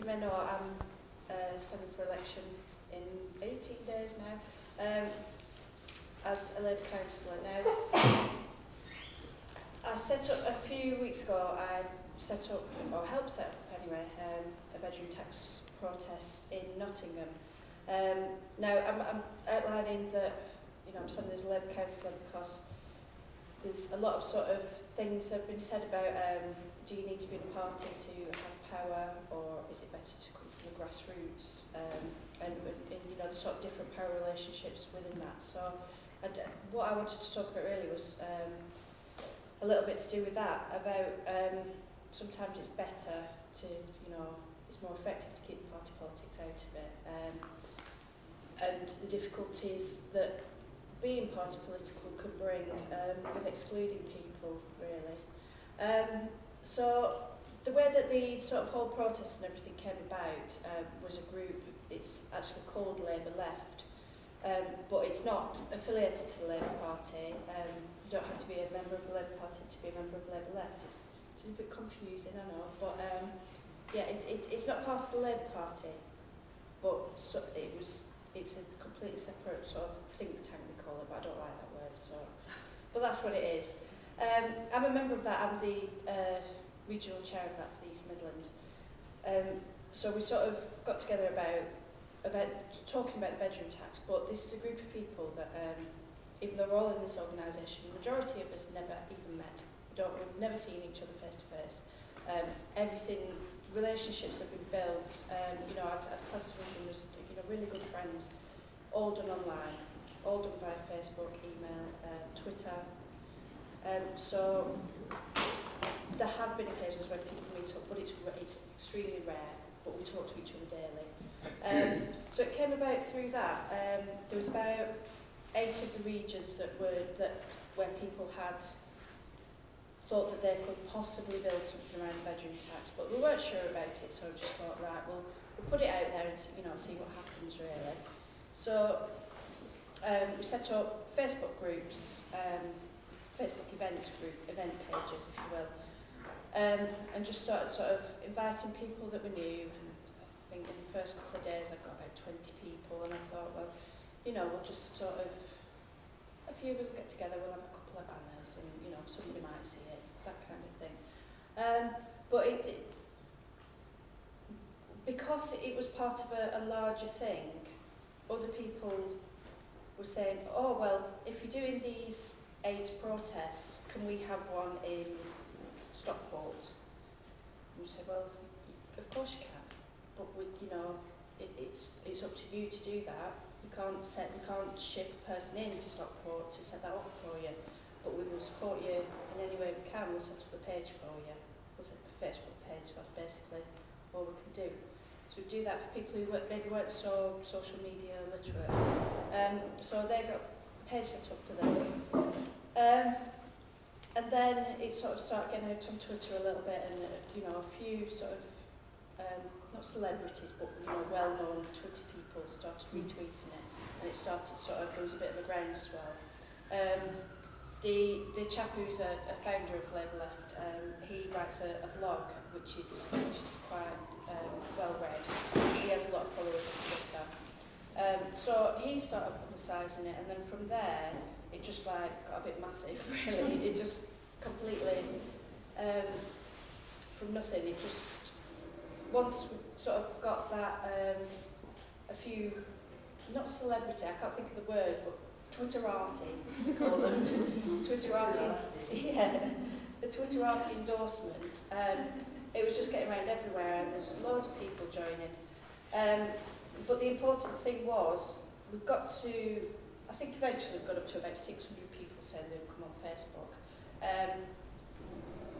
may know, I'm standing for election in 18 days now as a Labour councillor. Now, I set up a few weeks ago. I set up, or helped set up anyway, a bedroom tax protest in Nottingham. Now, I'm outlining that, you know, I'm standing as a Labour councillor because there's a lot of sort of things that have been said about do you need to be in a party to have power, or is it better to come from the grassroots, and you know, the sort of different power relationships within that. So what I wanted to talk about really was a little bit to do with that, about sometimes it's better to, you know, it's more effective to keep party politics out of it, and the difficulties that being party political could bring with excluding people, really. So the way that the sort of whole protest and everything came about was a group. It's actually called Labour Left, but it's not affiliated to the Labour Party. You don't have to be a member of the Labour Party to be a member of Labour Left. It's a bit confusing, I know, but yeah, it's not part of the Labour Party, but so it's a completely separate sort of think tank, we call it, but I don't like that word, so. But that's what it is. I'm a member of that. I'm the regional chair of that for the East Midlands. So we sort of got together about talking about the bedroom tax, but this is a group of people that, even though we're all in this organisation, the majority of us never even met. We've never seen each other face to face. Relationships have been built. You know, I'd class them as, you know, really good friends, all done online, all done via Facebook, email, Twitter. So there have been occasions when people meet up, but it's extremely rare, but we talk to each other daily. So it came about through that. There was about 8 of the regions where people had thought that they could possibly build something around the bedroom tax, but we weren't sure about it, so we just thought, right, we'll put it out there and, you know, see what happens, really. So we set up Facebook groups, Facebook event pages, if you will, and just started sort of inviting people that we knew. And I think in the first couple of days I got about 20 people, and I thought, well, you know, we'll just sort of, a few of us get together, we'll have a couple of banners, and, you know, somebody might see it, that kind of thing. But because it was part of a larger thing, other people were saying, oh, well, if you're doing these 8 protests, can we have one in Stockport? And we said, well, of course you can, but you know, it's up to you to do that. We can't ship a person into Stockport to set that up for you, but we will support you in any way we can. We'll set up a page for you. We'll set up a Facebook page. That's basically all we can do. So we do that for people who maybe weren't so social media literate. So they got a page set up for them. And then it sort of started getting out on Twitter a little bit, and you know, a few sort of not celebrities, but you know, well-known Twitter people started retweeting it, and it started sort of, there was a bit of a groundswell. The chap who's a founder of Labour Left, he writes a blog which is quite well read. He has a lot of followers on Twitter. So he started publicising it, and then from there it just like got a bit massive, really. It just completely, from nothing, it just, once we sort of got that, a few, not celebrity, I can't think of the word, but Twitterati, we call them. Twitterati, yeah, the Twitterati endorsement. It was just getting around everywhere, and there's loads of people joining. But the important thing was, we got to, I think eventually we got up to about 600 people saying they'd come on Facebook.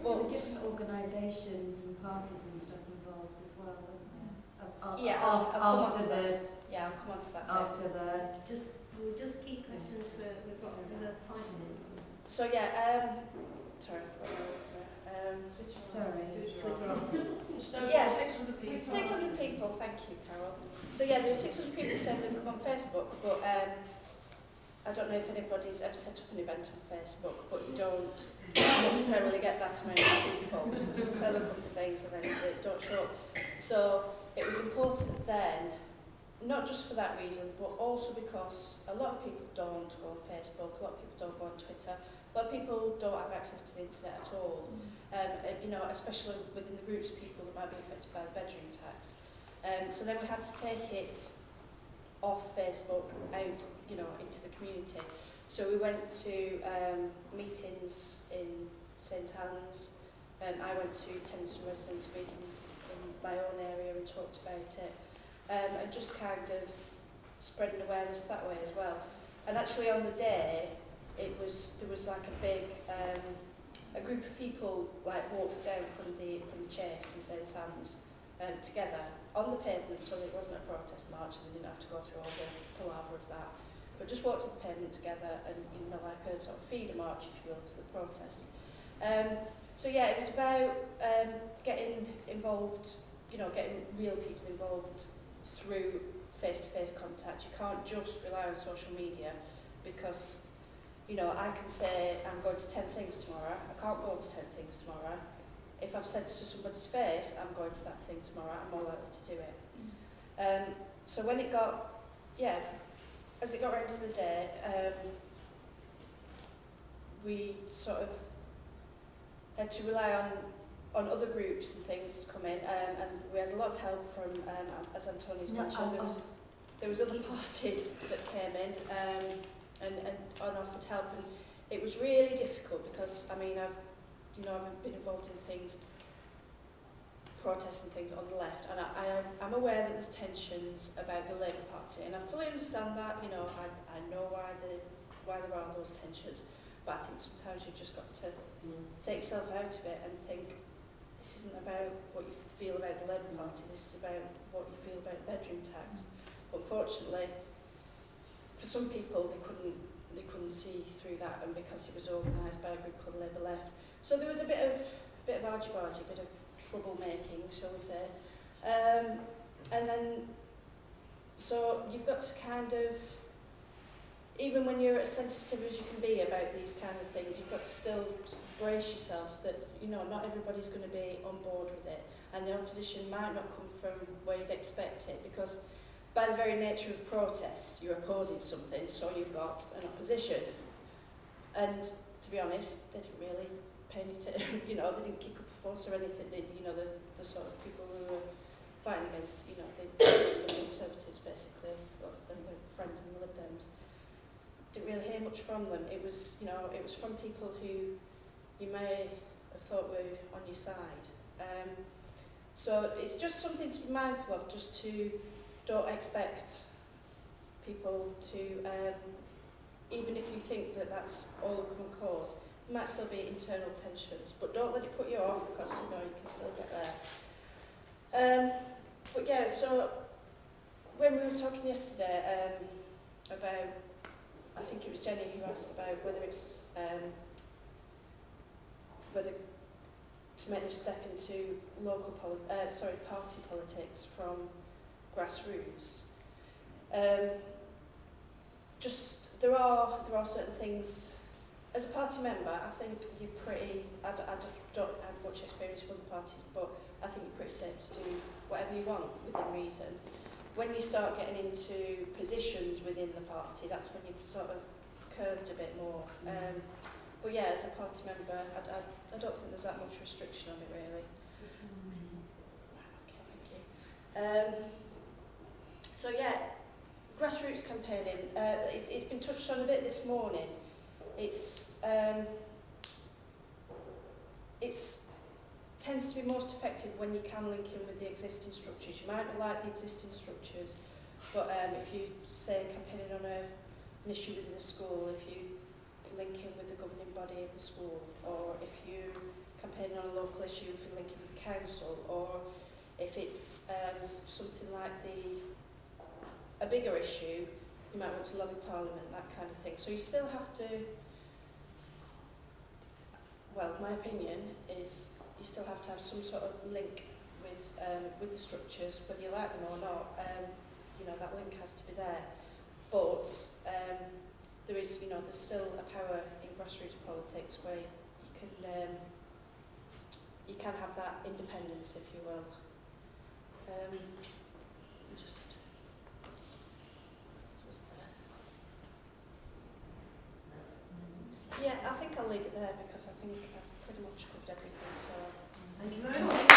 But different organisations and parties and stuff involved as well, weren't there? Yeah, I'll come on to that. After We'll just keep questions for, we've got another 5 minutes. So yeah, sorry, I forgot what I was Sorry. Yeah, 600 people. 600 people, thank you, Carol. So yeah, there were 600 people saying they'd come on Facebook, but I don't know if anybody's ever set up an event on Facebook, but you don't necessarily get that amount of people. So they come to things and then they don't show up. So it was important then, not just for that reason, but also because a lot of people don't go on Facebook, a lot of people don't go on Twitter, a lot of people don't have access to the internet at all. You know, especially within the groups of people that might be affected by the bedroom tax. So then we had to take it off Facebook out, you know, into the community. So we went to meetings in St Anne's. I went to tenants and residents meetings in my own area and talked about it. And just kind of spreading awareness that way as well. And actually on the day, there was like a big, a group of people like walked down from the Chase in St Anne's together on the pavement, so that it wasn't a protest march and they didn't have to go through all the palaver of that. But just walked on the pavement together and, you know, like a sort of feeder march, if you will, to the protest. So yeah, it was about getting involved, you know, getting real people involved through face-to-face contact. You can't just rely on social media because, you know, I can say I'm going to 10 things tomorrow. I can't go to 10 things tomorrow. If I've said to somebody's face, I'm going to that thing tomorrow, I'm more likely to do it. So when it got, as it got round to the day, we sort of had to rely on other groups and things to come in, and we had a lot of help from, as Antonia's mentioned, there was other parties that came in and offered help, and it was really difficult because, I mean, I've been involved in things, protests and things on the left, and I'm aware that there's tensions about the Labour Party, and I fully understand that. You know, I know why there are those tensions, but I think sometimes you've just got to take yourself out of it and think, this isn't about what you feel about the Labour Party, this is about what you feel about the bedroom tax. Unfortunately, for some people, they couldn't see through that, and because it was organised by a group called Labour Left. So there was a bit of argy-bargy, a bit of trouble-making, shall we say. And then, so you've got to kind of, even when you're as sensitive as you can be about these kind of things, you've got to still brace yourself that, you know, not everybody's going to be on board with it, and the opposition might not come from where you'd expect it, because by the very nature of protest, you're opposing something, so you've got an opposition. And to be honest, they didn't really pay any you know, they didn't kick up a fuss or anything. They, you know, the sort of people who were fighting against, you know, the Conservatives basically, and their friends in the Lib Dems, didn't really hear much from them. It was, you know, it was from people who you may have thought were on your side. So it's just something to be mindful of, just to don't expect people to, even if you think that that's all the common cause, there might still be internal tensions, but don't let it put you off, because, you know, you can still get there. But yeah, so when we were talking yesterday about, I think it was Jenny who asked about whether it's, whether to make this step into local party politics from grassroots. Just there are certain things. As a party member, I think you're pretty. I don't have much experience with other parties, but I think you're pretty safe to do whatever you want within reason. When you start getting into positions within the party, that's when you sort of curbed a bit more. But yeah, as a party member, I don't think there's that much restriction on it really. Okay, thank you. So yeah, grassroots campaigning. It's been touched on a bit this morning. It's tends to be most effective when you can link in with the existing structures. You might not like the existing structures, but if you say campaigning on an issue within a school, if you link in with the governing body of the school, or if you campaigning on a local issue, if you link in with the council, or if it's something like a bigger issue, you might want to lobby Parliament, that kind of thing. So you still have to, well, my opinion is you still have to have some sort of link with the structures, whether you like them or not. You know, that link has to be there. But there is, you know, there's still a power in grassroots politics where you can have that independence, if you will. Just this was there. Yeah, I think I'll leave it there because I think I've pretty much covered everything. So Thank you very much.